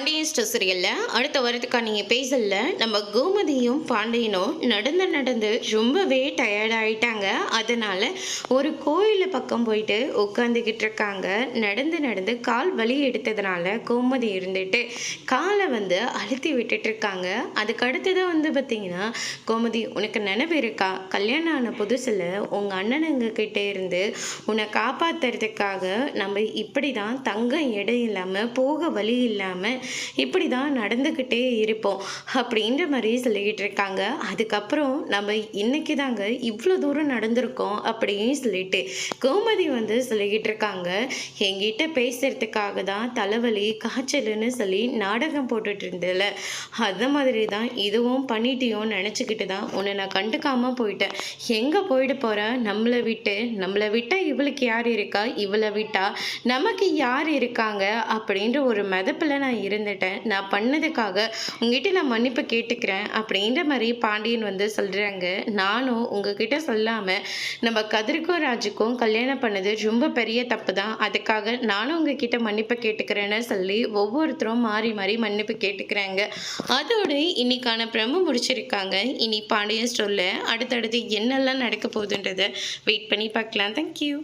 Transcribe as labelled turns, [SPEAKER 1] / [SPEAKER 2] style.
[SPEAKER 1] Pandian store சீரியலில் அடுத்த வாரத்துக்கான எபிசோட்ல நம்ம கோமதியும் பாண்டியனும் நடந்து ரொம்பவே டயர்ட் ஆயிட்டாங்க. அதனால ஒரு கோயில் பக்கம் போயிட்டு உட்காந்துக்கிட்டு இருக்காங்க. நடந்து கால் வலி எடுத்ததுனால கோமதி இருந்துட்டு காலை அழுத்தி விட்டுட்டு இருக்காங்க. அதுக்கு அடுத்ததான் பார்த்தீங்கன்னா, கோமதி உனக்கு நினைவு இருக்கா, கல்யாணம் ஆன புதுசில் உங்கள் அண்ணனுங்க கிட்டே இருந்து உன்னை காப்பாற்றுறதுக்காக நம்ம இப்படி தான் தங்கம் இடம் இல்லாமல் போக வழி இல்லாமல் இப்படி தான் நடந்துக்கிட்டே இருப்போம் அப்படின்ற மாதிரி சொல்லிக்கிட்டு இருக்காங்க. அதுக்கப்புறம் நம்ம இன்னைக்கு தாங்க இவ்வளோ தூரம் நடந்திருக்கோம் அப்படின்னு சொல்லிட்டு கோமதி சொல்லிக்கிட்டு இருக்காங்க. என்கிட்ட பேசுறதுக்காக தான் தலைவலி காய்ச்சல்னு சொல்லி நாடகம் போட்டுட்டு இருந்தல, அந்த மாதிரி தான் இதுவும் பண்ணிட்டியோன்னு நினச்சிக்கிட்டு தான் உன்னை நான் கண்டுக்காமல் போயிட்டேன். எங்கே போயிட்டு போகிற, நம்மளை விட்டால் இவளுக்கு யார் இருக்கா, இவளை விட்டா நமக்கு யார் இருக்காங்க அப்படின்ற ஒரு மெதப்பில் நான் இருந்துட்டேன். நான் பண்ணதுக்காக உங்ககிட்ட நான் மன்னிப்பு கேட்டுக்கிறேன் அப்படின்ற மாதிரி பாண்டியன் சொல்கிறாங்க. நானும் உங்ககிட்ட சொல்லாமல் நம்ம கதிர்க்கும் ராஜுக்கும் கல்யாணம் பண்ணது ரொம்ப பெரிய தப்பு தான், அதுக்காக நானும் உங்ககிட்ட மன்னிப்பு கேட்டுக்கிறேன்னு சொல்லி ஒவ்வொருத்தரும் மாறி மாறி மன்னிப்பு கேட்டுக்கிறாங்க. அதோடு இன்னைக்கான பிரம முடிச்சிருக்காங்க. இனி பாண்டியன் ஸ்டோரில் அடுத்தடுத்து என்னெல்லாம் நடக்க போகுதுன்றதை வெயிட் பண்ணி பார்க்கலாம். தேங்க்யூ.